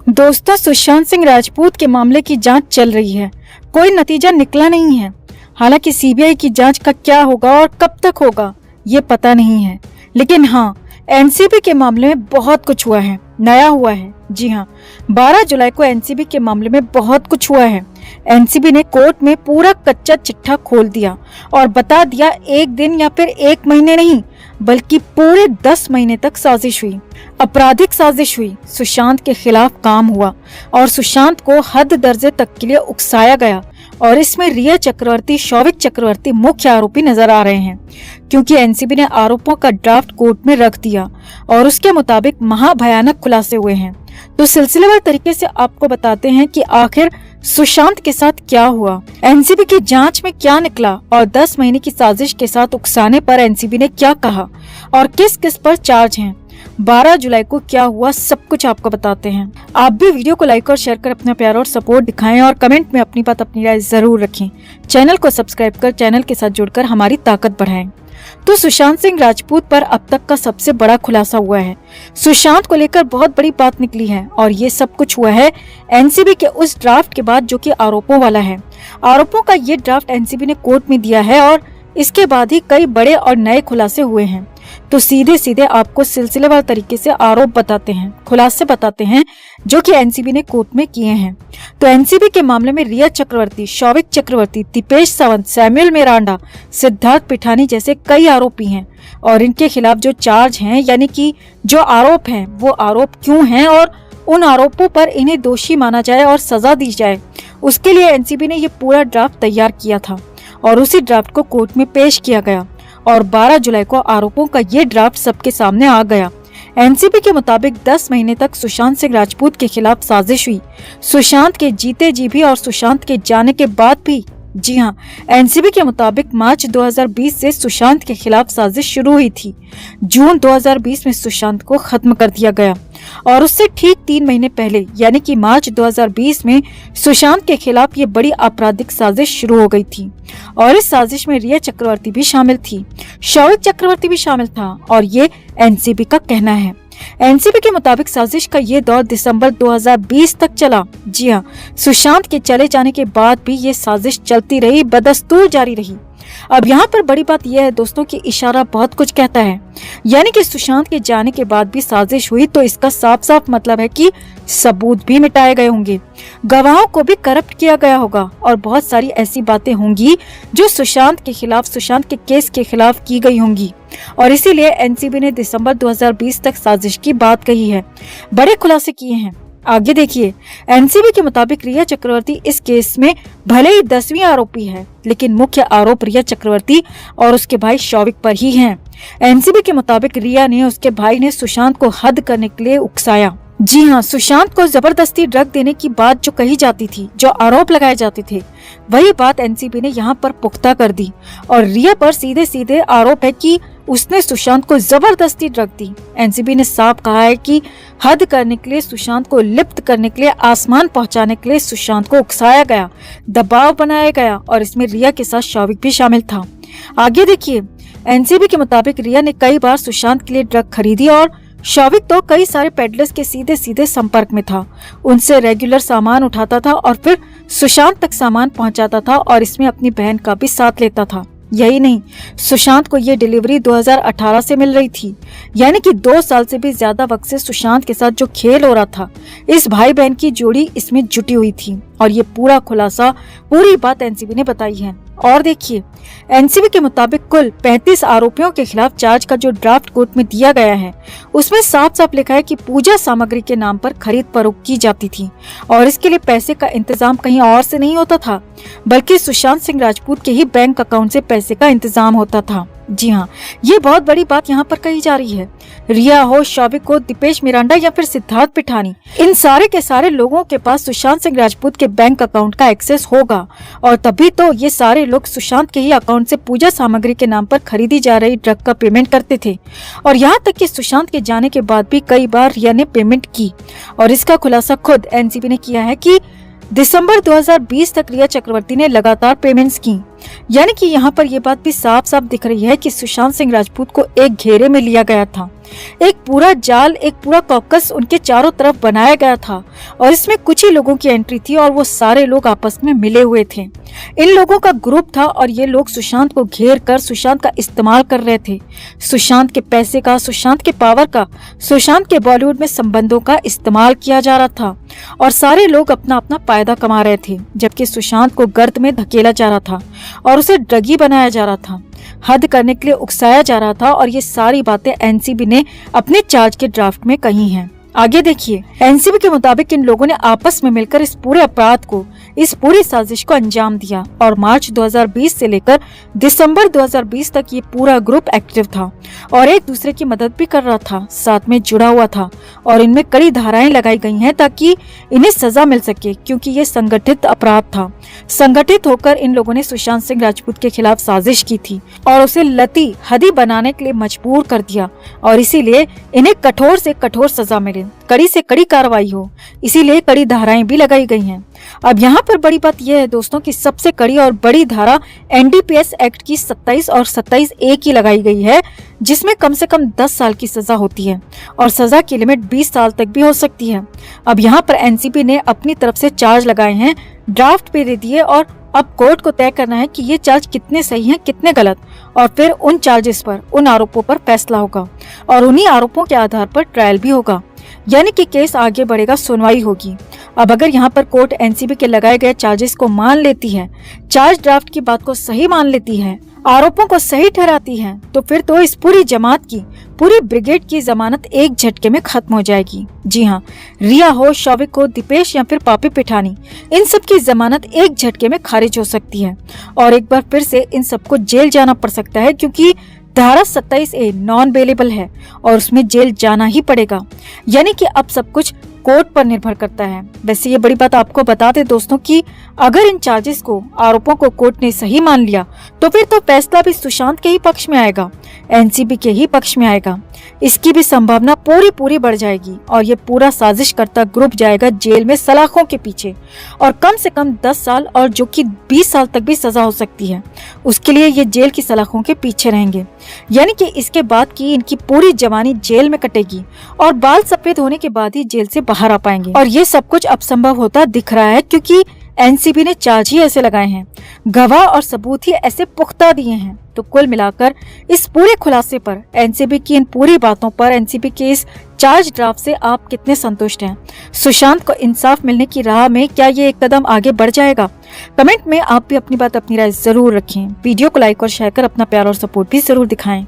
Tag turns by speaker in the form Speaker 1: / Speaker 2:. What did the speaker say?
Speaker 1: दोस्तों, सुशांत सिंह राजपूत के मामले की जांच चल रही है। कोई नतीजा निकला नहीं है। हालांकि सीबीआई की जांच का क्या होगा और कब तक होगा ये पता नहीं है, लेकिन हाँ, एनसीबी के मामले में बहुत कुछ हुआ है, नया हुआ है। जी हाँ, 12 जुलाई को एनसीबी के मामले में बहुत कुछ हुआ है। एनसीबी ने कोर्ट में पूरा कच्चा चिट्ठा खोल दिया और बता दिया एक दिन या फिर एक महीने नहीं, बल्कि पूरे 10 महीने तक साजिश हुई, आपराधिक साजिश हुई। सुशांत के खिलाफ काम हुआ और सुशांत को हद दर्जे तक के लिए उकसाया गया और इसमें रिया चक्रवर्ती, शौविक चक्रवर्ती मुख्य आरोपी नजर आ रहे हैं, क्योंकि एनसीबी ने आरोपों का ड्राफ्ट कोर्ट में रख दिया और उसके मुताबिक महाभयानक खुलासे हुए हैं। तो सिलसिलेवार तरीके से आपको बताते हैं कि आखिर सुशांत के साथ क्या हुआ, एनसीबी की जांच में क्या निकला और 10 महीने की साजिश के साथ उकसाने पर एनसीबी ने क्या कहा और किस किस पर चार्ज हैं। 12 जुलाई को क्या हुआ, सब कुछ आपको बताते हैं। आप भी वीडियो को लाइक और शेयर कर अपना प्यार और सपोर्ट दिखाएं और कमेंट में अपनी बात, अपनी राय जरूर रखें। चैनल को सब्सक्राइब कर चैनल के साथ जुड़कर हमारी ताकत बढ़ाएं। तो सुशांत सिंह राजपूत पर अब तक का सबसे बड़ा खुलासा हुआ है। सुशांत को लेकर बहुत बड़ी बात निकली है और ये सब कुछ हुआ है एनसीबी के उस ड्राफ्ट के बाद जो कि आरोपों वाला है। आरोपों का ये ड्राफ्ट एनसीबी ने कोर्ट में दिया है और इसके बाद ही कई बड़े और नए खुलासे हुए हैं। तो सीधे सीधे आपको सिलसिलेवार तरीके से आरोप बताते हैं, खुलासे बताते हैं जो कि एनसीबी ने कोर्ट में किए हैं। तो एनसीबी के मामले में रिया चक्रवर्ती, शौविक चक्रवर्ती, दीपेश सावंत, सैमुअल मिरांडा, सिद्धार्थ पिठानी जैसे कई आरोपी हैं और इनके खिलाफ जो चार्ज हैं, यानी कि जो आरोप हैं, वो आरोप क्यों हैं और उन आरोपों पर इन्हें दोषी माना जाए और सजा दी जाए, उसके लिए एनसीबी ने ये पूरा ड्राफ्ट तैयार किया था और उसी ड्राफ्ट को कोर्ट में पेश किया गया और 12 जुलाई को आरोपों का ये ड्राफ्ट सबके सामने आ गया। एनसीबी के मुताबिक 10 महीने तक सुशांत सिंह राजपूत के खिलाफ साजिश हुई, सुशांत के जीते जी भी और सुशांत के जाने के बाद भी। जी हाँ, एनसीबी के मुताबिक मार्च 2020 से सुशांत के खिलाफ साजिश शुरू हुई थी। जून 2020 में सुशांत को खत्म कर दिया गया और उससे ठीक 3 महीने पहले यानी कि मार्च 2020 में सुशांत के खिलाफ ये बड़ी आपराधिक साजिश शुरू हो गई थी और इस साजिश में रिया चक्रवर्ती भी शामिल थी, शौविक चक्रवर्ती भी शामिल था और ये एनसीबी का कहना है। एनसीबी के मुताबिक साजिश का ये दौर दिसंबर 2020 तक चला। जी हाँ, सुशांत के चले जाने के बाद भी ये साजिश चलती रही, बदस्तूर जारी रही। अब यहाँ पर बड़ी बात यह है दोस्तों कि इशारा बहुत कुछ कहता है, यानी कि सुशांत के जाने के बाद भी साजिश हुई, तो इसका साफ साफ मतलब है कि सबूत भी मिटाए गए होंगे, गवाहों को भी करप्ट किया गया होगा और बहुत सारी ऐसी बातें होंगी जो सुशांत के खिलाफ, सुशांत के केस के खिलाफ की गई होंगी और इसीलिए एनसीबी ने दिसंबर 2020 तक साजिश की बात कही है, बड़े खुलासे किए हैं। आगे देखिए, एनसीबी के मुताबिक रिया चक्रवर्ती इस केस में भले ही 10वीं आरोपी है, लेकिन मुख्य आरोप रिया चक्रवर्ती और उसके भाई शौविक पर ही है। एनसीबी के मुताबिक रिया ने, उसके भाई ने सुशांत को हद करने के लिए उकसाया। जी हाँ, सुशांत को जबरदस्ती ड्रग देने की बात जो कही जाती थी, जो आरोप लगाए जाते थे, वही बात एनसीबी ने यहाँ पर पुख्ता कर दी और रिया पर सीधे सीधे आरोप है कि उसने सुशांत को जबरदस्ती ड्रग दी। एनसीबी ने साफ कहा है कि हद करने के लिए, सुशांत को लिप्त करने के लिए, आसमान पहुंचाने के लिए सुशांत को उकसाया गया, दबाव बनाया गया और इसमें रिया के साथ शौविक भी शामिल था। आगे देखिए, एनसीबी के मुताबिक रिया ने कई बार सुशांत के लिए ड्रग खरीदी और शौविक तो कई सारे पेडलर्स के सीधे सीधे संपर्क में था, उनसे रेगुलर सामान उठाता था और फिर सुशांत तक सामान पहुंचाता था और इसमें अपनी बहन का भी साथ लेता था। यही नहीं, सुशांत को ये डिलीवरी 2018 से मिल रही थी, यानी कि 2 साल से भी ज्यादा वक्त से सुशांत के साथ जो खेल हो रहा था, इस भाई बहन की जोड़ी इसमें जुटी हुई थी और ये पूरा खुलासा, पूरी बात एनसीबी ने बताई है। और देखिए, एनसीबी के मुताबिक कुल 35 आरोपियों के खिलाफ चार्ज का जो ड्राफ्ट कोर्ट में दिया गया है, उसमें साफ साफ लिखा है कि पूजा सामग्री के नाम पर खरीद फरोख्त की जाती थी और इसके लिए पैसे का इंतजाम कहीं और से नहीं होता था, बल्कि सुशांत सिंह राजपूत के ही बैंक अकाउंट से पैसे का इंतजाम होता था। जी हाँ, ये बहुत बड़ी बात यहाँ पर कही जा रही है। रिया हो, शौविक हो, दीपेश मिरांडा या फिर सिद्धार्थ पिठानी, इन सारे के सारे लोगों के पास सुशांत सिंह राजपूत के बैंक अकाउंट का एक्सेस होगा और तभी तो ये सारे लोग सुशांत के ही अकाउंट से पूजा सामग्री के नाम पर खरीदी जा रही ड्रग का पेमेंट करते थे और यहाँ तक कि सुशांत के जाने के बाद भी कई बार रिया ने पेमेंट की और इसका खुलासा खुद एनसीबी ने किया है कि दिसंबर 2020 तक रिया चक्रवर्ती ने लगातार पेमेंट्स की यानी कि यहाँ पर यह बात भी साफ साफ दिख रही है कि सुशांत सिंह राजपूत को एक घेरे में लिया गया था। एक पूरा जाल, एक पूरा कॉकस उनके चारों तरफ बनाया गया था और इसमें कुछ ही लोगों की एंट्री थी और वो सारे लोग आपस में मिले हुए थे। इन लोगों का ग्रुप था और ये लोग सुशांत को घेर कर सुशांत का इस्तेमाल कर रहे थे। सुशांत के पैसे का, सुशांत के पावर का, सुशांत के बॉलीवुड में संबंधों का इस्तेमाल किया जा रहा था और सारे लोग अपना अपना फायदा कमा रहे थे, जबकि सुशांत को गर्त में धकेला जा रहा था और उसे ड्रगी बनाया जा रहा था, हद करने के लिए उकसाया जा रहा था। और ये सारी बातें एनसीबी ने अपने चार्ज के ड्राफ्ट में कही हैं। आगे देखिए, एनसीबी के मुताबिक इन लोगों ने आपस में मिलकर इस पूरे अपराध को, इस पूरी साजिश को अंजाम दिया और मार्च 2020 से लेकर दिसंबर 2020 तक ये पूरा ग्रुप एक्टिव था और एक दूसरे की मदद भी कर रहा था, साथ में जुड़ा हुआ था और इनमें कड़ी धाराएं लगाई गई हैं ताकि इन्हें सजा मिल सके, क्योंकि ये संगठित अपराध था। संगठित होकर इन लोगों ने सुशांत सिंह राजपूत के खिलाफ साजिश की थी और उसे लती हदी बनाने के लिए मजबूर कर दिया और इसीलिए इन्हें कठोर से कठोर सजा मिले, कड़ी से कड़ी कार्रवाई हो, इसीलिए कड़ी धाराएं भी लगाई गई हैं। अब यहाँ पर बड़ी बात यह है दोस्तों कि सबसे कड़ी और बड़ी धारा एनडीपीएस एक्ट की 27 और 27A की लगाई गई है, जिसमें कम से कम 10 साल की सजा होती है और सजा की लिमिट 20 साल तक भी हो सकती है। अब यहाँ पर एनसीबी ने अपनी तरफ से चार्ज लगाए हैं, ड्राफ्ट पे दे दिए और अब कोर्ट को तय करना है कि ये चार्ज कितने सही हैं, कितने गलत, और फिर उन चार्जेस पर, उन आरोपों पर फैसला होगा और उन्हीं आरोपों के आधार पर ट्रायल भी होगा, यानी कि केस आगे बढ़ेगा, सुनवाई होगी। अब अगर यहाँ पर कोर्ट एनसीबी के लगाए गए चार्जेस को मान लेती है, चार्ज ड्राफ्ट की बात को सही मान लेती है, आरोपों को सही ठहराती है, तो फिर तो इस पूरी जमात की, पूरी ब्रिगेड की जमानत एक झटके में खत्म हो जाएगी। जी हाँ, रिया हो, शौविक हो, दीपेश या फिर पापी पिठानी, इन सब की जमानत एक झटके में खारिज हो सकती है और एक बार फिर से इन सबको जेल जाना पड़ सकता है, क्योंकि धारा 27A नॉन बेलेबल है और उसमें जेल जाना ही पड़ेगा। यानी कि अब सब कुछ कोर्ट पर निर्भर करता है। वैसे ये बड़ी बात आपको बता दें दोस्तों कि अगर इन चार्जेस को, आरोपों को कोर्ट ने सही मान लिया तो फिर तो फैसला भी सुशांत के ही पक्ष में आएगा, एनसीबी के ही पक्ष में आएगा। इसकी भी संभावना पूरी बढ़ जाएगी और ये पूरा साजिश करता ग्रुप जाएगा जेल में सलाखों के पीछे और कम से कम 10 साल और जो कि 20 साल तक भी सजा हो सकती है, उसके लिए ये जेल की सलाखों के पीछे रहेंगे। यानी कि इसके बाद की इनकी पूरी जवानी जेल में कटेगी और बाल सफेद होने के बाद ही जेल से बाहर आ पाएंगे। और ये सब कुछ अब संभव होता दिख रहा है क्योंकि एनसीबी ने चार्ज ही ऐसे लगाए हैं, गवाह और सबूत ही ऐसे पुख्ता दिए हैं। तो कुल मिलाकर इस पूरे खुलासे पर, एनसीबी की इन पूरी बातों पर, एनसीबी के इस चार्ज ड्राफ्ट से आप कितने संतुष्ट हैं? सुशांत को इंसाफ मिलने की राह में क्या ये एक कदम आगे बढ़ जाएगा? कमेंट में आप भी अपनी बात, अपनी राय जरूर रखें। वीडियो को लाइक और शेयर कर अपना प्यार और सपोर्ट भी जरूर दिखाएं।